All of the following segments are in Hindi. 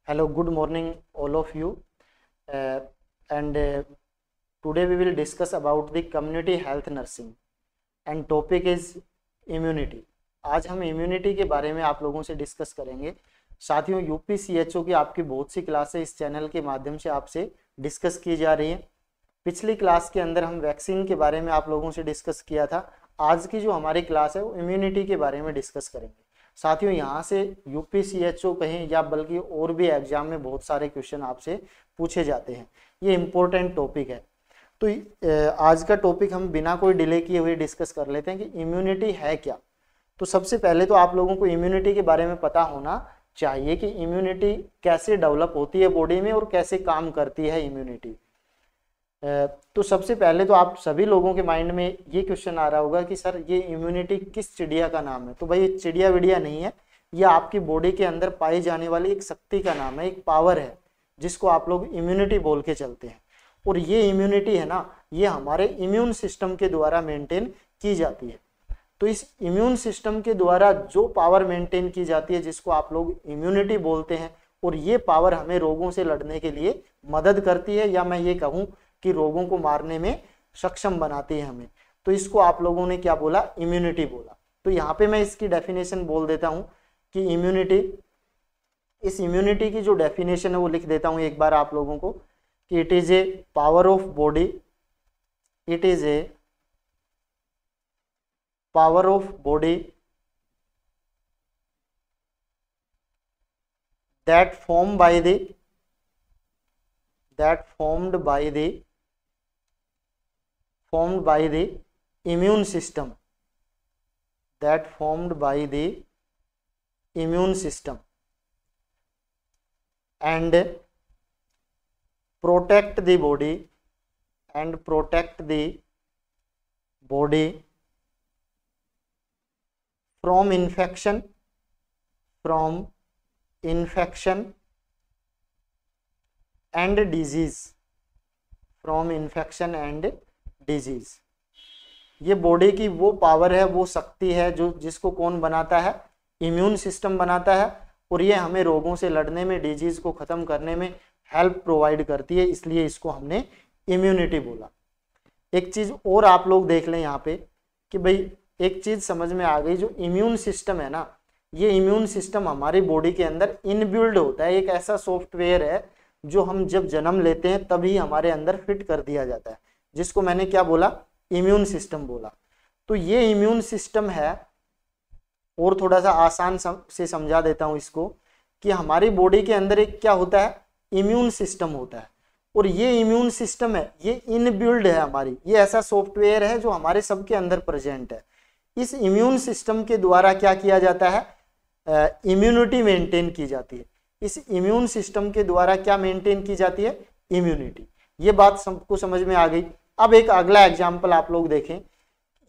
Hello, good morning, all of you. And today we will discuss about the community health nursing and topic is immunity. आज हम इम्यूनिटी के बारे में आप लोगों से डिस्कस करेंगे। साथियों, यूपीसीएचओ की आपकी बहुत सी क्लासें इस चैनल के माध्यम से आपसे डिस्कस की जा रही हैं। पिछली क्लास के अंदर हम वैक्सीन के बारे में आप लोगों से डिस्कस किया था। आज की जो हमारी क्लास है वो इम्यूनिटी के बारे में डिस्कस करेंगे। साथियों, यहाँ से यूपीसीएचओ कहें या बल्कि और भी एग्जाम में बहुत सारे क्वेश्चन आपसे पूछे जाते हैं। ये इम्पोर्टेंट टॉपिक है। तो आज का टॉपिक हम बिना कोई डिले किए हुए डिस्कस कर लेते हैं कि इम्यूनिटी है क्या। तो सबसे पहले तो आप लोगों को इम्यूनिटी के बारे में पता होना चाहिए कि इम्यूनिटी कैसे डेवलप होती है बॉडी में और कैसे काम करती है इम्यूनिटी। तो सबसे पहले तो आप सभी लोगों के माइंड में ये क्वेश्चन आ रहा होगा कि सर ये इम्यूनिटी किस चिड़िया का नाम है। तो भाई ये चिड़िया विड़िया नहीं है, ये आपकी बॉडी के अंदर पाई जाने वाली एक शक्ति का नाम है, एक पावर है जिसको आप लोग इम्यूनिटी बोल के चलते हैं। और ये इम्यूनिटी है ना, ये हमारे इम्यून सिस्टम के द्वारा मेंटेन की जाती है। तो इस इम्यून सिस्टम के द्वारा जो पावर मेंटेन की जाती है जिसको आप लोग इम्यूनिटी बोलते हैं, और ये पावर हमें रोगों से लड़ने के लिए मदद करती है, या मैं ये कहूँ कि रोगों को मारने में सक्षम बनाती है हमें। तो इसको आप लोगों ने क्या बोला, इम्यूनिटी बोला। तो यहाँ पे मैं इसकी डेफिनेशन बोल देता हूँ कि इम्यूनिटी, इस इम्यूनिटी की जो डेफिनेशन है वो लिख देता हूँ एक बार आप लोगों को कि it is a power of body, it is a power of body that formed by the immune system, that formed by the immune system and protect the body from infection and disease, from infection and disease। ये बॉडी की वो पावर है, वो शक्ति है जो जिसको कौन बनाता है, इम्यून सिस्टम बनाता है। और ये हमें रोगों से लड़ने में, डिजीज को खत्म करने में हेल्प प्रोवाइड करती है, इसलिए इसको हमने इम्यूनिटी बोला। एक चीज और आप लोग देख लें यहाँ पे कि भाई एक चीज समझ में आ गई, जो इम्यून सिस्टम है ना, ये इम्यून सिस्टम हमारी बॉडी के अंदर इनबिल्ड होता है। एक ऐसा सॉफ्टवेयर है जो हम जब जन्म लेते हैं तभी हमारे अंदर फिट कर दिया जाता है, जिसको मैंने क्या बोला, इम्यून सिस्टम बोला। तो ये इम्यून सिस्टम है, और थोड़ा सा आसान से समझा देता हूं इसको कि हमारी बॉडी के अंदर एक क्या होता है, इम्यून सिस्टम होता है। और ये इम्यून सिस्टम है, ये इनबिल्ड है हमारी, ये ऐसा सॉफ्टवेयर है जो हमारे सबके अंदर प्रेजेंट है। इस इम्यून सिस्टम के द्वारा क्या किया जाता है, इम्यूनिटी मेंटेन की जाती है। इस इम्यून सिस्टम के द्वारा क्या मेंटेन की जाती है, इम्यूनिटी। ये बात सबको समझ में आ गई। अब एक अगला एग्जाम्पल आप लोग देखें,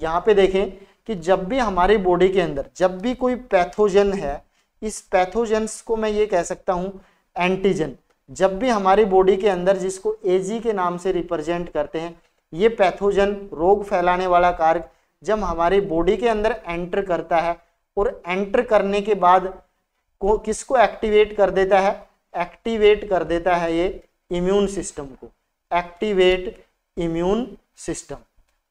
यहाँ पे देखें कि जब भी हमारी बॉडी के अंदर जब भी कोई पैथोजन है, इस पैथोजन्स को मैं ये कह सकता हूँ एंटीजन। जब भी हमारी बॉडी के अंदर, जिसको एजी के नाम से रिप्रेजेंट करते हैं, ये पैथोजन रोग फैलाने वाला कारक जब हमारी बॉडी के अंदर एंटर करता है, और एंटर करने के बाद किसको एक्टिवेट कर देता है, एक्टिवेट कर देता है ये इम्यून सिस्टम को, एक्टिवेट इम्यून सिस्टम।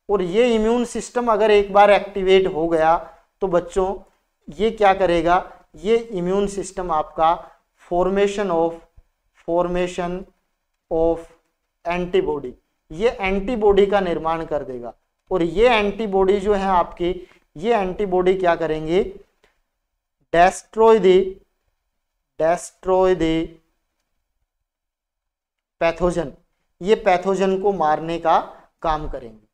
और ये इम्यून सिस्टम अगर एक बार एक्टिवेट हो गया तो बच्चों ये क्या करेगा, ये इम्यून सिस्टम आपका फॉर्मेशन ऑफ एंटीबॉडी, ये एंटीबॉडी का निर्माण कर देगा। और ये एंटीबॉडी जो है आपकी, ये एंटीबॉडी क्या करेंगे, destroy the पैथोजन, ये पैथोजन को मारने का काम करेंगे।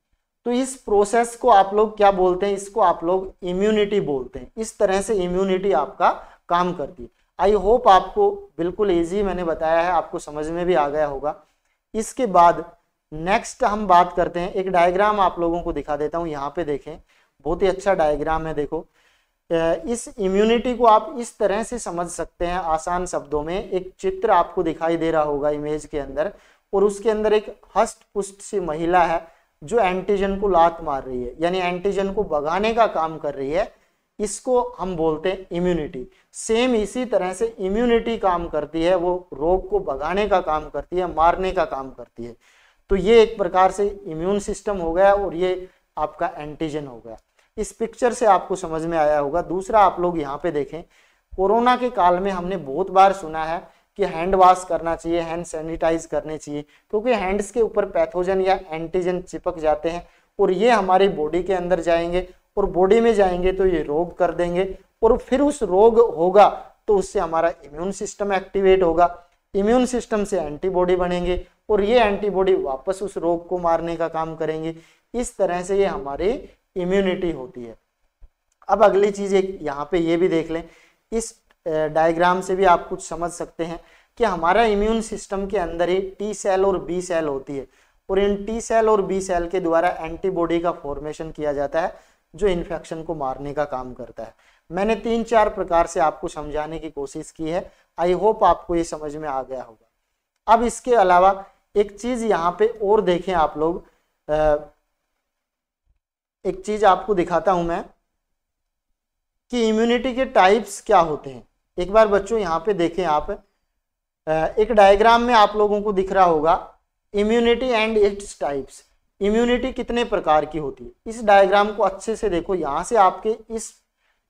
तो इस प्रोसेस को आप लोग क्या बोलते हैं, इसको आप लोग इम्यूनिटी बोलते हैं। इस तरह से इम्यूनिटी आपका काम करती है। आई होप आपको बिल्कुल इजी मैंने बताया है, आपको समझ में भी आ गया होगा। इसके बाद नेक्स्ट हम बात करते हैं, एक डायग्राम आप लोगों को दिखा देता हूं। यहाँ पे देखें, बहुत ही अच्छा डायग्राम है। देखो, इस इम्यूनिटी को आप इस तरह से समझ सकते हैं आसान शब्दों में। एक चित्र आपको दिखाई दे रहा होगा इमेज के अंदर, और उसके अंदर एक हष्ट पुष्ट सी महिला है जो एंटीजन को लात मार रही है, यानी एंटीजन को भगाने का काम कर रही है। इसको हम बोलते हैं इम्यूनिटी। सेम इसी तरह से इम्यूनिटी काम करती है, वो रोग को भगाने का काम करती है, मारने का काम करती है। तो ये एक प्रकार से इम्यून सिस्टम हो गया और ये आपका एंटीजन हो गया। इस पिक्चर से आपको समझ में आया होगा। दूसरा आप लोग यहाँ पे देखें, कोरोना के काल में हमने बहुत बार सुना है कि हैंड वॉश करना चाहिए, हैंड सैनिटाइज करने चाहिए, क्योंकि हैंड्स के ऊपर पैथोजन या एंटीजन चिपक जाते हैं और ये हमारी बॉडी के अंदर जाएंगे और बॉडी में जाएंगे तो ये रोग कर देंगे और फिर उस रोग होगा तो उससे हमारा इम्यून सिस्टम एक्टिवेट होगा, इम्यून सिस्टम से एंटीबॉडी बनेंगे और ये एंटीबॉडी वापस उस रोग को मारने का काम करेंगे। इस तरह से ये हमारी इम्यूनिटी होती है। अब अगली चीज एक यहाँ पे ये भी देख लें, इस डायग्राम से भी आप कुछ समझ सकते हैं कि हमारा इम्यून सिस्टम के अंदर ही टी सेल और बी सेल होती है और इन टी सेल और बी सेल के द्वारा एंटीबॉडी का फॉर्मेशन किया जाता है जो इन्फेक्शन को मारने का काम करता है। मैंने 3-4 प्रकार से आपको समझाने की कोशिश की है। आई होप आपको ये समझ में आ गया होगा। अब इसके अलावा एक चीज यहाँ पे और देखें आप लोग, एक चीज आपको दिखाता हूं मैं कि इम्यूनिटी के टाइप्स क्या होते हैं। एक बार बच्चों यहाँ पे देखें आप, एक डायग्राम में आप लोगों को दिख रहा होगा immunity and its types. Immunity कितने प्रकार की होती है, इस डायग्राम को अच्छे से देखो। यहाँ से आपके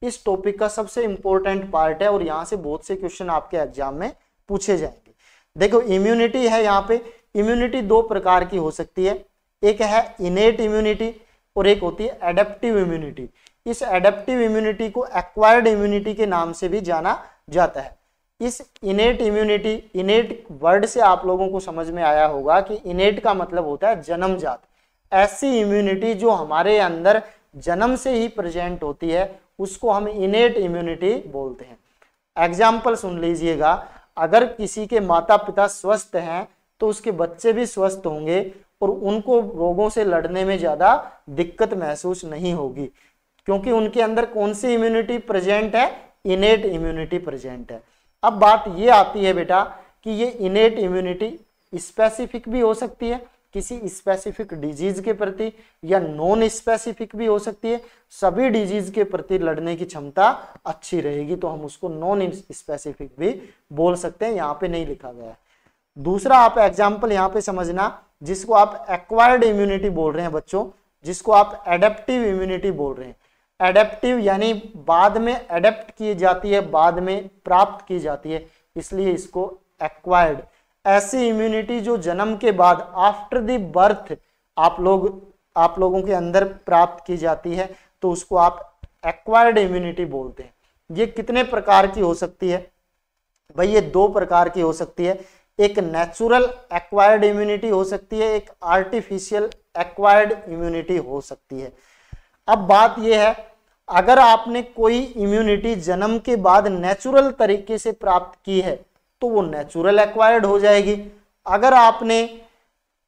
इस टॉपिक का सबसे इंपॉर्टेंट पार्ट है और यहाँ से बहुत से क्वेश्चन आपके एग्जाम में पूछे जाएंगे। देखो इम्यूनिटी है, यहाँ पे इम्यूनिटी 2 प्रकार की हो सकती है, एक है इनेट इम्यूनिटी और एक होती है एडेप्टिव इम्यूनिटी। इस एडेप्टिव इम्यूनिटी को एक्वायर्ड इम्यूनिटी के नाम से भी जाना जाता है। इस इनेट इम्यूनिटी, इनेट वर्ड से आप लोगों को समझ में आया होगा कि इनेट का मतलब होता है जन्मजात। ऐसी इम्यूनिटी जो हमारे अंदर जन्म से ही प्रेजेंट होती है उसको हम इनेट इम्यूनिटी बोलते हैं। एग्जाम्पल सुन लीजिएगा, अगर किसी के माता पिता स्वस्थ हैं तो उसके बच्चे भी स्वस्थ होंगे और उनको रोगों से लड़ने में ज्यादा दिक्कत महसूस नहीं होगी, क्योंकि उनके अंदर कौन सी इम्यूनिटी प्रेजेंट है, इनेट इम्यूनिटी प्रेजेंट है। अब बात ये आती है बेटा कि ये इनेट इम्यूनिटी स्पेसिफिक भी हो सकती है किसी स्पेसिफिक डिजीज के प्रति या नॉन स्पेसिफिक भी हो सकती है। सभी डिजीज के प्रति लड़ने की क्षमता अच्छी रहेगी तो हम उसको नॉन स्पेसिफिक भी बोल सकते हैं, यहाँ पे नहीं लिखा गया है। दूसरा आप एग्जाम्पल यहाँ पे समझना, जिसको आप एक्वायर्ड इम्यूनिटी बोल रहे हैं बच्चों, जिसको आप एडेप्टिव इम्यूनिटी बोल रहे हैं। एडेप्टिव यानी बाद में एडेप्ट की जाती है, बाद में प्राप्त की जाती है, इसलिए इसको एक्वायर्ड। ऐसी इम्यूनिटी जो जन्म के बाद आफ्टर द बर्थ आप लोगों के अंदर प्राप्त की जाती है तो उसको आप एक्वायर्ड इम्यूनिटी बोलते हैं। ये कितने प्रकार की हो सकती है भाई, ये 2 प्रकार की हो सकती है। एक नेचुरल एक्वायर्ड इम्यूनिटी हो सकती है, एक आर्टिफिशियल एक्वायर्ड इम्यूनिटी हो सकती है। अब बात यह है, अगर आपने कोई इम्यूनिटी जन्म के बाद नेचुरल तरीके से प्राप्त की है तो वो नेचुरल एक्वायर्ड हो जाएगी। अगर आपने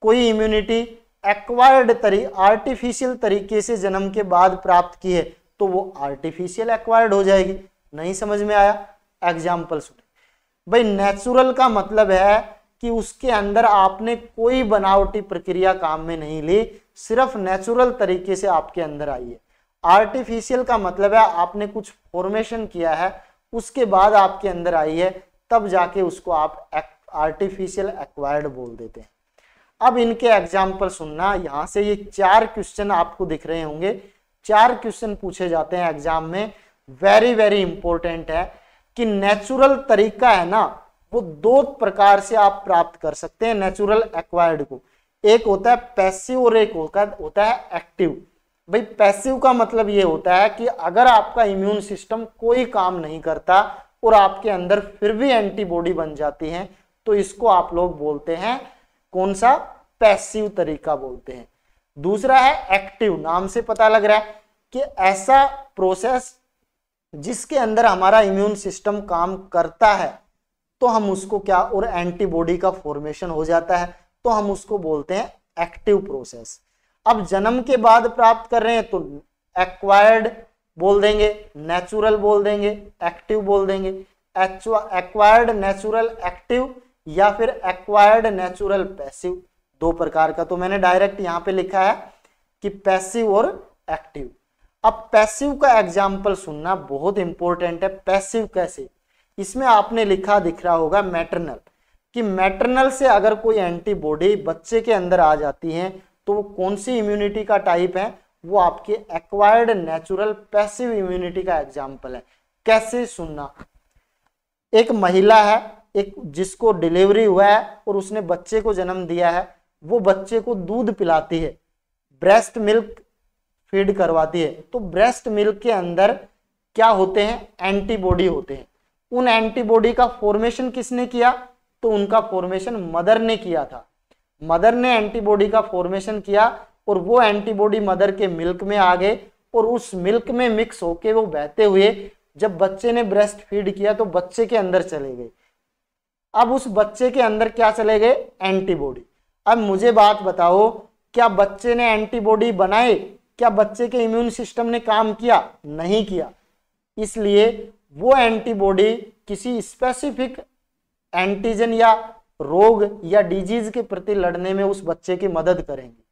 कोई इम्यूनिटी आर्टिफिशियल तरीके से जन्म के बाद प्राप्त की है तो वो आर्टिफिशियल एक्वायर्ड हो जाएगी। नहीं समझ में आया? एग्जाम्पल सुने भाई। नेचुरल का मतलब है कि उसके अंदर आपने कोई बनावटी प्रक्रिया काम में नहीं ली, सिर्फ नेचुरल तरीके से आपके अंदर आई है। आर्टिफिशियल का मतलब है आपने कुछ फॉर्मेशन किया है, उसके बाद आपके अंदर आई है, तब जाके उसको आप आर्टिफिशियल एक्वायर्ड बोल देते हैं। अब इनके एग्जाम्पल सुनना, यहां से ये 4 क्वेश्चन आपको दिख रहे होंगे। 4 क्वेश्चन पूछे जाते हैं एग्जाम में, वेरी वेरी इंपॉर्टेंट है कि नेचुरल तरीका है ना, वो 2 प्रकार से आप प्राप्त कर सकते हैं नेचुरल एक्वायर्ड को। एक होता है पैसिव और एक होता है एक्टिव। भाई पैसिव का मतलब ये होता है कि अगर आपका इम्यून सिस्टम कोई काम नहीं करता और आपके अंदर फिर भी एंटीबॉडी बन जाती है तो इसको आप लोग बोलते हैं कौन सा, पैसिव तरीका बोलते हैं। दूसरा है एक्टिव, नाम से पता लग रहा है कि ऐसा प्रोसेस जिसके अंदर हमारा इम्यून सिस्टम काम करता है तो हम उसको क्या, और एंटीबॉडी का फॉर्मेशन हो जाता है तो हम उसको बोलते हैं एक्टिव प्रोसेस। अब जन्म के बाद प्राप्त कर रहे हैं तो एक्वायर्ड बोल देंगे, नेचुरल बोल देंगे, एक्टिव बोल देंगे। एक्वायर्ड नेचुरल एक्टिव या फिर एक्वायर्ड नेचुरल पैसिव, 2 प्रकार का। तो मैंने डायरेक्ट यहाँ पे लिखा है कि पैसिव और एक्टिव। अब पैसिव का एग्जाम्पल सुनना बहुत इंपॉर्टेंट है। पैसिव कैसे, इसमें आपने लिखा दिख रहा होगा मैटरनल, कि मैटरनल से अगर कोई एंटीबॉडी बच्चे के अंदर आ जाती है तो वो कौन सी इम्यूनिटी का टाइप है, वो आपके एक्वायर्ड नेचुरल पैसिव इम्यूनिटी का एग्जाम्पल है। कैसे सुनना, एक महिला है, एक जिसको डिलीवरी हुआ है और उसने बच्चे को जन्म दिया है, वो बच्चे को दूध पिलाती है, ब्रेस्ट मिल्क फीड करवाती है, तो ब्रेस्ट मिल्क के अंदर क्या होते हैं, एंटीबॉडी होते हैं। उन एंटीबॉडी का फॉर्मेशन किसने किया, तो उनका फॉर्मेशन मदर ने किया था। मदर ने एंटीबॉडी का फॉर्मेशन किया और वो एंटीबॉडी मदर के मिल्क में आ गए और उस मिल्क में मिक्स होके वो बहते हुए जब बच्चे ने ब्रेस्ट फीड किया तो बच्चे के अंदर चले गए। अब उस बच्चे के अंदर क्या चले गए, एंटीबॉडी। अब मुझे बात बताओ, क्या बच्चे ने एंटीबॉडी बनाए, क्या बच्चे के इम्यून सिस्टम ने काम किया, नहीं किया। इसलिए वो एंटीबॉडी किसी स्पेसिफिक एंटीजन या रोग या डिजीज के प्रति लड़ने में उस बच्चे की मदद करेंगे।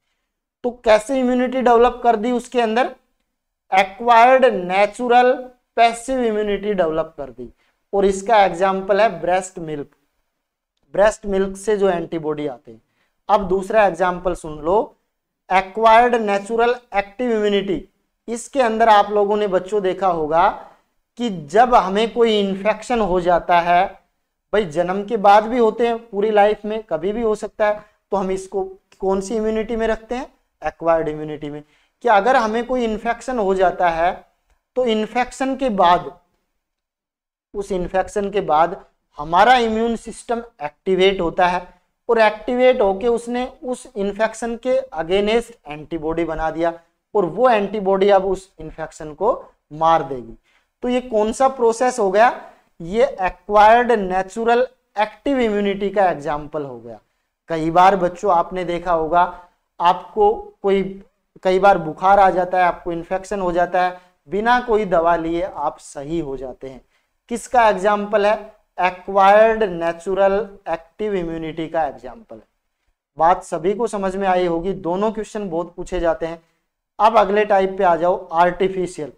तो कैसे इम्यूनिटी डेवलप कर दी उसके अंदर, acquired natural passive immunity develop कर दी, और इसका एग्जाम्पल है ब्रेस्ट मिल्क। ब्रेस्ट मिल्क से जो एंटीबॉडी आते हैं। अब दूसरा एग्जाम्पल सुन लो, एक्वायर्ड नेचुरल एक्टिव इम्यूनिटी। इसके अंदर आप लोगों ने बच्चों देखा होगा कि जब हमें कोई इन्फेक्शन हो जाता है, भाई जन्म के बाद भी होते हैं, पूरी लाइफ में कभी भी हो सकता है, तो हम इसको कौन सी इम्यूनिटी में रखते हैं, एक्वायर्ड इम्यूनिटी में। कि अगर हमें कोई इन्फेक्शन हो जाता है तो इन्फेक्शन के बाद, उस इन्फेक्शन के बाद हमारा इम्यून सिस्टम एक्टिवेट होता है और एक्टिवेट होके उसने उस इन्फेक्शन के अगेंस्ट एंटीबॉडी बना दिया और वो एंटीबॉडी अब उस इन्फेक्शन को मार देगी। तो ये कौन सा प्रोसेस हो गया, ये एक्वायर्ड नेचुरल एक्टिव इम्यूनिटी का एग्जाम्पल हो गया। कई बार बच्चों आपने देखा होगा, आपको कोई कई बार बुखार आ जाता है, आपको इन्फेक्शन हो जाता है, बिना कोई दवा लिए आप सही हो जाते हैं। किसका एग्जाम्पल है, एक्वायर्ड नेचुरल एक्टिव इम्यूनिटी का एग्जाम्पल है। बात सभी को समझ में आई होगी, दोनों क्वेश्चन बहुत पूछे जाते हैं। अब अगले टाइप पे आ जाओ, आर्टिफिशियल।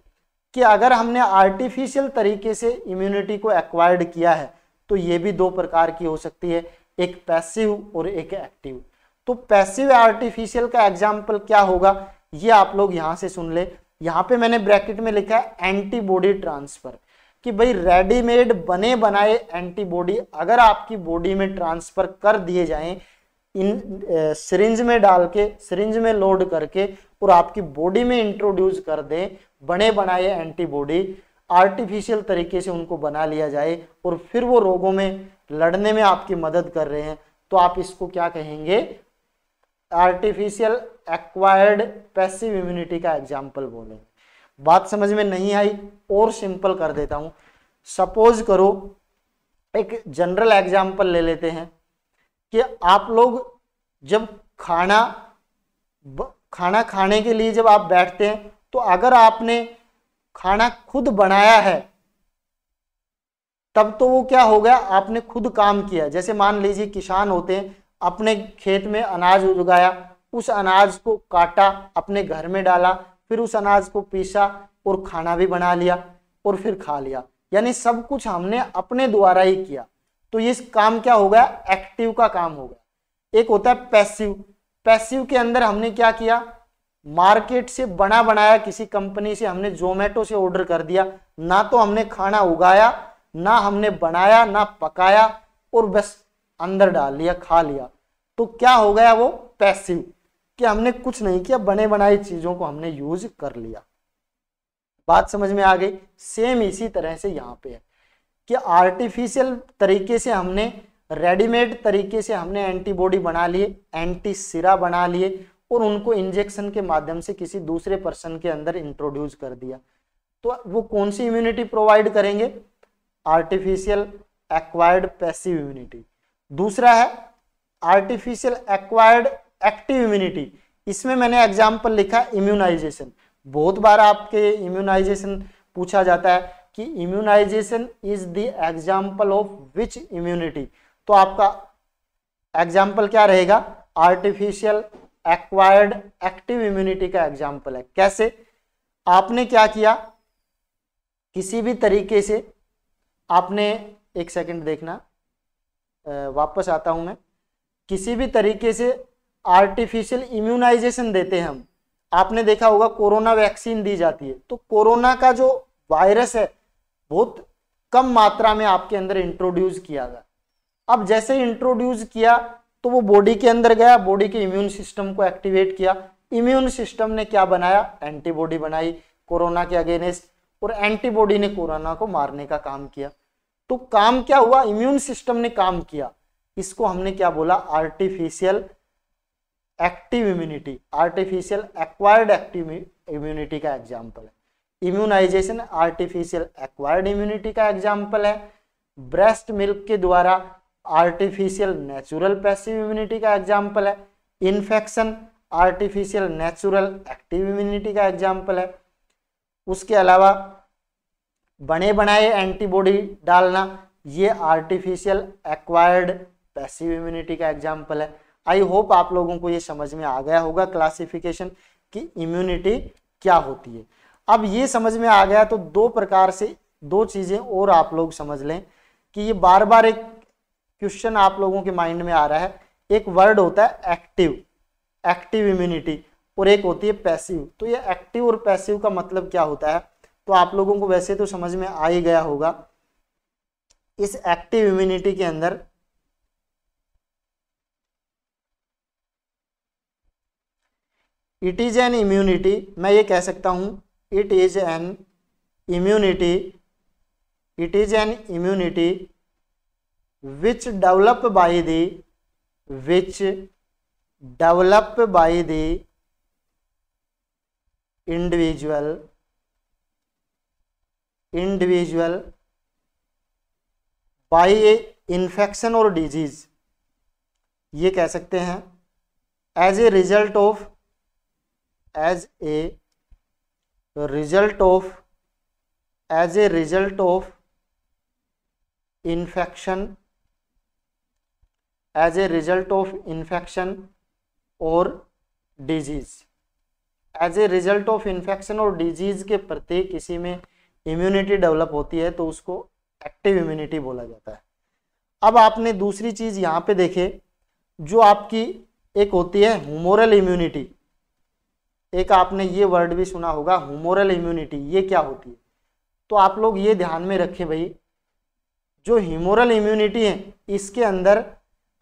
कि अगर हमने आर्टिफिशियल तरीके से इम्यूनिटी को एक्वायर्ड किया है तो ये भी दो प्रकार की हो सकती है, एक पैसिव और एक एक्टिव। तो पैसिव आर्टिफिशियल का एग्जाम्पल क्या होगा, ये आप लोग यहां से सुन ले। यहां पे मैंने ब्रैकेट में लिखा है एंटीबॉडी ट्रांसफर, कि भाई रेडीमेड बने बनाए एंटीबॉडी अगर आपकी बॉडी में ट्रांसफर कर दिए जाएं, इन सिरिंज में डाल के, सिरिंज में लोड करके और आपकी बॉडी में इंट्रोड्यूस कर दें बने बनाए एंटीबॉडी, आर्टिफिशियल तरीके से उनको बना लिया जाए और फिर वो रोगों में लड़ने में आपकी मदद कर रहे हैं, तो आप इसको क्या कहेंगे, आर्टिफिशियल एक्वायर्ड पैसिव इम्यूनिटी का एग्जाम्पल बोलेंगे। बात समझ में नहीं आई और सिंपल कर देता हूं। सपोज करो, एक जनरल एग्जाम्पल ले लेते हैं कि आप लोग जब खाना खाने के लिए जब आप बैठते हैं तो अगर आपने खाना खुद बनाया है तब तो वो क्या हो गया, आपने खुद काम किया। जैसे मान लीजिए किसान होते हैं, अपने खेत में अनाज उगाया, उस अनाज को काटा, अपने घर में डाला, फिर उस अनाज को पीसा और खाना भी बना लिया और फिर खा लिया, यानी सब कुछ हमने अपने द्वारा ही किया। तो ये काम क्या हो गया, एक्टिव का काम हो गया। एक होता है पैसिव। पैसिव के अंदर हमने क्या किया, मार्केट से बना बनाया किसी कंपनी से हमने जोमेटो से ऑर्डर कर दिया, ना तो हमने खाना उगाया, ना हमने बनाया, ना पकाया, और बस अंदर डाल लिया, खा लिया। तो क्या हो गया वो पैसिव, कि हमने कुछ नहीं किया, बने बनाई चीजों को हमने यूज कर लिया। बात समझ में आ गई। सेम इसी तरह से यहाँ पे है कि आर्टिफिशियल तरीके से हमने, रेडीमेड तरीके से हमने एंटीबॉडी बना लिए, एंटी सिरा बना लिए और उनको इंजेक्शन के माध्यम से किसी दूसरे पर्सन के अंदर इंट्रोड्यूस कर दिया। तो वो कौन सी इम्यूनिटी प्रोवाइड करेंगे, आर्टिफिशियल एक्वायर्ड पैसिव इम्यूनिटी। दूसरा है आर्टिफिशियल एक्वायर्ड एक्टिव इम्यूनिटी। इसमें मैंने एग्जाम्पल लिखा इम्यूनाइजेशन। बहुत बार आपके इम्यूनाइजेशन पूछा जाता है कि immunization is the example of which immunity. तो आपका एग्जाम्पल क्या रहेगा, आर्टिफिशियल एक्वायर्ड एक्टिव इम्यूनिटी का एग्जाम्पल है। कैसे, आपने क्या किया, किसी भी तरीके से आपने, एक सेकंड देखना, वापस आता हूं मैं, किसी भी तरीके से आर्टिफिशियल इम्यूनाइजेशन देते हैं हम। आपने देखा होगा कोरोना वैक्सीन दी जाती है, तो कोरोना का जो वायरस है बहुत कम मात्रा में आपके अंदर इंट्रोड्यूस किया गया। अब जैसे ही इंट्रोड्यूस किया तो वो बॉडी के अंदर गया, बॉडी के इम्यून सिस्टम को एक्टिवेट किया, इम्यून सिस्टम ने क्या बनाया, एंटीबॉडी बनाई कोरोना के अगेंस्ट, और एंटीबॉडी ने कोरोना को मारने का काम किया। तो काम क्या हुआ, इम्यून सिस्टम ने काम किया, इसको हमने क्या बोला, artificial active immunity, artificial acquired active immunity का एग्जाम्पल है। इम्यूनाइजेशन आर्टिफिशियल एक्वायर्ड इम्यूनिटी का एग्जाम्पल है। ब्रेस्ट मिल्क के द्वारा आर्टिफिशियल नेचुरल पैसिव इम्यूनिटी का एग्जाम्पल है। Infection artificial natural active immunity का एग्जाम्पल है। उसके अलावा बने बनाए एंटीबॉडी डालना, ये आर्टिफिशियल एक्वायर्ड पैसिव इम्यूनिटी का एग्जाम्पल है। आई होप आप लोगों को ये समझ में आ गया होगा क्लासिफिकेशन की इम्यूनिटी क्या होती है। अब ये समझ में आ गया तो दो प्रकार से दो चीजें और आप लोग समझ लें कि ये बार बार एक क्वेश्चन आप लोगों के माइंड में आ रहा है। एक वर्ड होता है एक्टिव, एक्टिव इम्यूनिटी, और एक होती है पैसिव। तो ये एक्टिव और पैसिव का मतलब क्या होता है, तो आप लोगों को वैसे तो समझ में आ ही गया होगा। इस एक्टिव इम्यूनिटी के अंदर इट इज एन इम्यूनिटी, मैं ये कह सकता हूं it is an immunity, it is an immunity which develop by the individual by a infection or disease, ये कह सकते हैं as a result of infection, as a result of infection or disease, as a result of infection और disease के प्रति किसी में इम्यूनिटी डेवलप होती है तो उसको एक्टिव इम्यूनिटी बोला जाता है। अब आपने दूसरी चीज यहाँ पे देखे, जो आपकी एक होती है ह्यूमोरल इम्यूनिटी, एक आपने ये वर्ड भी सुना होगा ह्यूमोरल इम्यूनिटी, ये क्या होती है, तो आप लोग ये ध्यान में रखें भाई, जो ह्यूमोरल इम्यूनिटी है इसके अंदर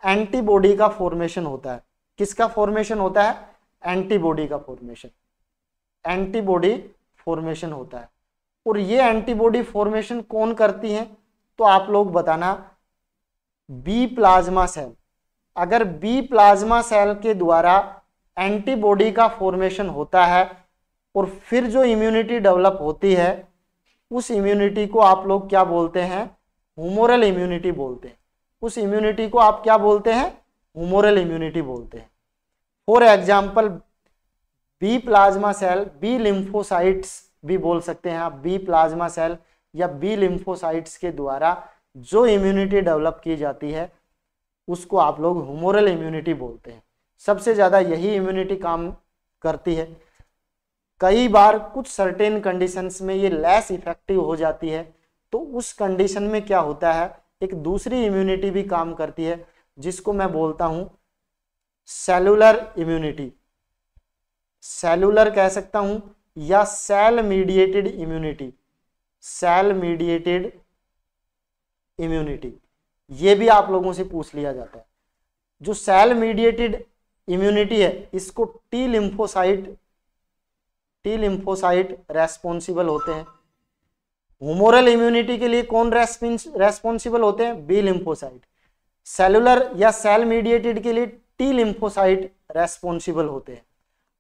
एंटीबॉडी का फॉर्मेशन होता है। किसका फॉर्मेशन होता है, एंटीबॉडी का फॉर्मेशन, एंटीबॉडी फॉर्मेशन होता है। और ये एंटीबॉडी फॉर्मेशन कौन करती है, तो आप लोग बताना, बी प्लाज्मा सेल। अगर बी प्लाज्मा सेल के द्वारा एंटीबॉडी का फॉर्मेशन होता है और फिर जो इम्यूनिटी डेवलप होती है, उस इम्यूनिटी को आप लोग क्या बोलते हैं, ह्यूमोरल इम्यूनिटी बोलते हैं। उस इम्यूनिटी को आप क्या बोलते हैं, ह्यूमोरल इम्यूनिटी बोलते हैं। For example B plasma cell, B lymphocytes भी बोल सकते हैं आप, बी प्लाज्मा सेल या बी लिम्फोसाइट्स के द्वारा जो इम्यूनिटी डेवलप की जाती है उसको आप लोग ह्यूमोरल इम्यूनिटी बोलते हैं। सबसे ज्यादा यही इम्यूनिटी काम करती है। कई बार कुछ सर्टेन कंडीशंस में ये लेस इफेक्टिव हो जाती है, तो उस कंडीशन में क्या होता है, एक दूसरी इम्यूनिटी भी काम करती है जिसको मैं बोलता हूं सेलुलर इम्यूनिटी, सेलुलर कह सकता हूं या cell mediated immunity, cell mediated immunity, ये भी आप लोगों से पूछ लिया जाता है। जो सेल मीडिएटेड इम्यूनिटी है इसको टी लिम्फोसाइट रेस्पॉन्सिबल होते हैं। ह्यूमोरल इम्यूनिटी के लिए कौन रेस्पॉन्सिबल होते हैं, बी लिम्फोसाइट। सेलुलर या सेल मीडिएटेड के लिए टी लिम्फोसाइट रेस्पॉन्सिबल होते हैं।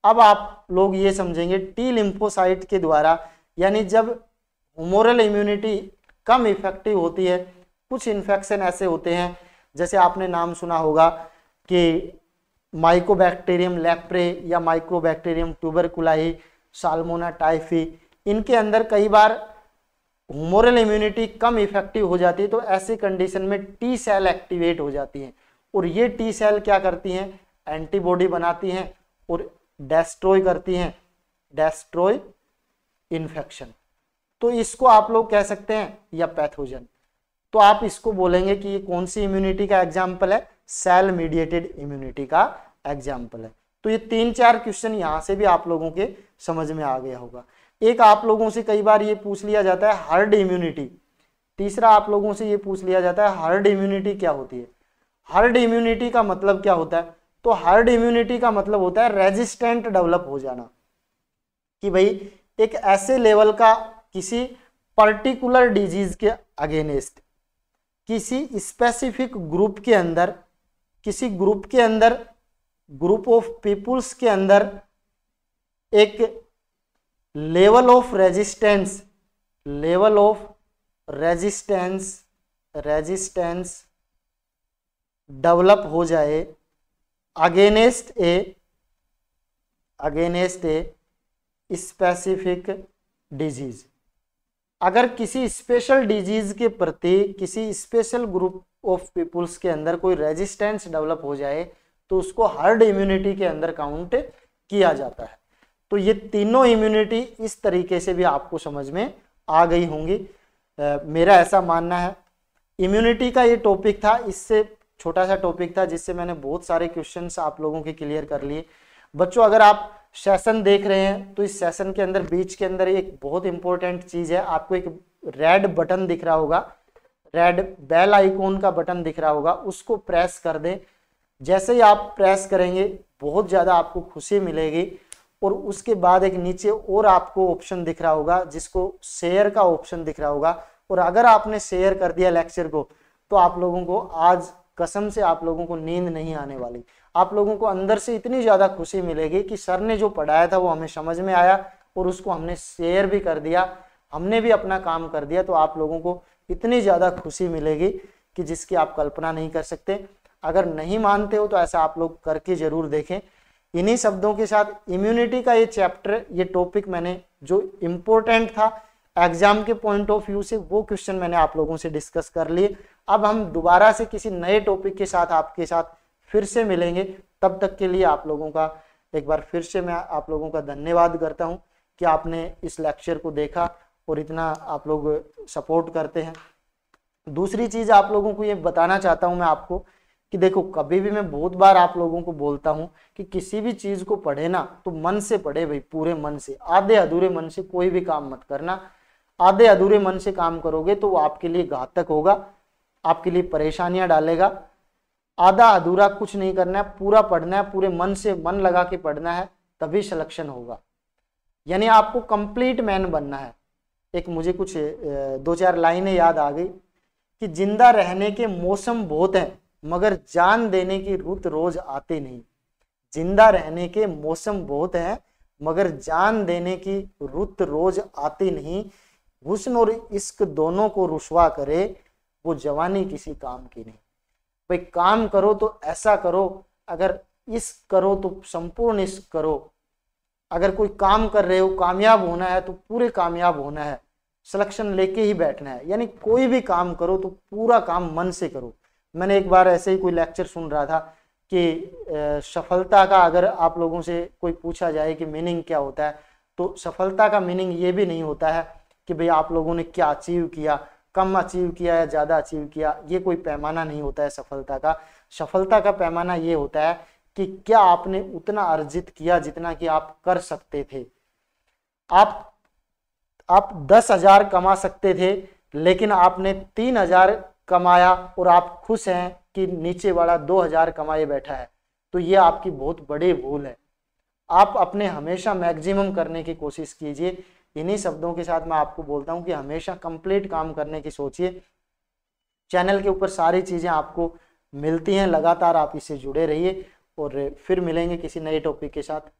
अब आप लोग ये समझेंगे टी लिम्फोसाइट के द्वारा, यानी जब ह्यूमोरल इम्यूनिटी कम इफेक्टिव होती है, कुछ इन्फेक्शन ऐसे होते हैं जैसे आपने नाम सुना होगा कि माइकोबैक्टीरियम लेप्रे या माइक्रोबैक्टीरियम ट्यूबरकुलाई, साल्मोना टाइफी, इनके अंदर कई बार ह्यूमोरल इम्यूनिटी कम इफेक्टिव हो जाती है। तो ऐसे कंडीशन में टी सेल एक्टिवेट हो जाती हैं और ये टी सेल क्या करती हैं, एंटीबॉडी बनाती हैं और डेस्ट्रॉय करती हैं, डेस्ट्रॉय इन्फेक्शन, तो इसको आप लोग कह सकते हैं या पैथोजन। तो आप इसको बोलेंगे कि ये कौन सी इम्यूनिटी का एग्जाम्पल है, सेल मीडिएटेड इम्यूनिटी का एग्जाम्पल है। तो ये 3-4 क्वेश्चन यहाँ से भी आप लोगों के समझ में आ गया होगा। एक आप लोगों से कई बार ये पूछ लिया जाता है हर्ड इम्यूनिटी। तीसरा आप लोगों से ये पूछ लिया जाता है हर्ड इम्यूनिटी क्या होती है। हर्ड इम्यूनिटी का मतलब क्या होता है, तो हर्ड इम्यूनिटी का मतलब होता है रेजिस्टेंट डेवलप हो जाना, कि भाई एक ऐसे लेवल का किसी पर्टिकुलर डिजीज के अगेंस्ट, किसी स्पेसिफिक ग्रुप के अंदर, किसी ग्रुप के अंदर, ग्रुप ऑफ पीपुल्स के अंदर एक level of resistance, level of resistance develop हो जाए अगेंस्ट ए स्पेसिफिक डिजीज। अगर किसी स्पेशल डिजीज के प्रति किसी स्पेशल ग्रुप ऑफ पीपुल्स के अंदर कोई रेजिस्टेंस डेवलप हो जाए तो उसको हर्ड इम्यूनिटी के अंदर काउंट किया जाता है। तो ये तीनों इम्यूनिटी इस तरीके से भी आपको समझ में आ गई होंगी, मेरा ऐसा मानना है। इम्यूनिटी का ये टॉपिक था, इससे छोटा सा टॉपिक था जिससे मैंने बहुत सारे क्वेश्चंस आप लोगों के क्लियर कर लिए। बच्चों अगर आप सेशन देख रहे हैं तो इस सेशन के अंदर बीच के अंदर एक बहुत इंपॉर्टेंट चीज है, आपको एक रेड बटन दिख रहा होगा, रेड बेल आइकॉन का बटन दिख रहा होगा, उसको प्रेस कर दें। जैसे ही आप प्रेस करेंगे बहुत ज़्यादा आपको खुशी मिलेगी। और उसके बाद एक नीचे और आपको ऑप्शन दिख रहा होगा जिसको शेयर का ऑप्शन दिख रहा होगा, और अगर आपने शेयर कर दिया लेक्चर को तो आप लोगों को आज कसम से आप लोगों को नींद नहीं आने वाली। आप लोगों को अंदर से इतनी ज़्यादा खुशी मिलेगी कि सर ने जो पढ़ाया था वो हमें समझ में आया और उसको हमने शेयर भी कर दिया, हमने भी अपना काम कर दिया। तो आप लोगों को इतनी ज़्यादा खुशी मिलेगी कि जिसकी आप कल्पना नहीं कर सकते। अगर नहीं मानते हो तो ऐसा आप लोग करके ज़रूर देखें। इन्हीं शब्दों के साथ इम्यूनिटी का ये चैप्टर, ये टॉपिक मैंने जो इम्पोर्टेंट था एग्जाम के पॉइंट ऑफ व्यू से, वो क्वेश्चन मैंने आप लोगों से डिस्कस कर लिए। अब हम दोबारा से किसी नए टॉपिक के साथ आपके साथ फिर से मिलेंगे। तब तक के लिए आप लोगों का एक बार फिर से मैं आप लोगों का धन्यवाद करता हूं कि आपने इस लेक्चर को देखा और इतना आप लोग सपोर्ट करते हैं। दूसरी चीज़ आप लोगों को ये बताना चाहता हूं मैं आपको कि देखो, कभी भी मैं बहुत बार आप लोगों को बोलता हूं कि किसी भी चीज़ को पढ़े ना तो मन से पढ़े भाई, पूरे मन से। आधे अधूरे मन से कोई भी काम मत करना। आधे अधूरे मन से काम करोगे तो वो आपके लिए घातक होगा, आपके लिए परेशानियां डालेगा। आधा अधूरा कुछ नहीं करना है, पूरा पढ़ना है, पूरे मन से मन लगा के पढ़ना है, तभी सिलेक्शन होगा। यानी आपको कंप्लीट मैन बनना है। एक मुझे कुछ 2-4 लाइनें याद आ गई कि जिंदा रहने के मौसम बहुत हैं मगर जान देने की रुत रोज आती नहीं। जिंदा रहने के मौसम बहुत हैं मगर जान देने की रुत रोज आती नहीं। हुस्न और इश्क दोनों को रुसवा करे वो जवानी किसी काम की नहीं। भाई काम करो तो ऐसा करो, अगर इश्क करो तो संपूर्ण इश्क करो। अगर कोई काम कर रहे हो, कामयाब होना है तो पूरे कामयाब होना है, सिलेक्शन लेके ही बैठना है। यानी कोई भी काम करो तो पूरा काम मन से करो। मैंने एक बार ऐसे ही कोई लेक्चर सुन रहा था कि सफलता का अगर आप लोगों से कोई पूछा जाए कि मीनिंग क्या होता है, तो सफलता का मीनिंग ये भी नहीं होता है कि भाई आप लोगों ने क्या अचीव किया, कम अचीव किया या ज़्यादा अचीव किया। ये कोई पैमाना नहीं होता है सफलता का। सफलता का पैमाना ये होता है कि क्या आपने उतना अर्जित किया जितना कि आप कर सकते थे। आप 10,000 कमा सकते थे लेकिन आपने 3,000 कमाया और आप खुश हैं कि नीचे वाला 2,000 कमाए बैठा है, तो ये आपकी बहुत बड़ी भूल है। आप अपने हमेशा मैक्सिमम करने की कोशिश कीजिए। इन्हीं शब्दों के साथ मैं आपको बोलता हूं कि हमेशा कंप्लीट काम करने की सोचिए। चैनल के ऊपर सारी चीज़ें आपको मिलती हैं, लगातार आप इससे जुड़े रहिए और फिर मिलेंगे किसी नए टॉपिक के साथ।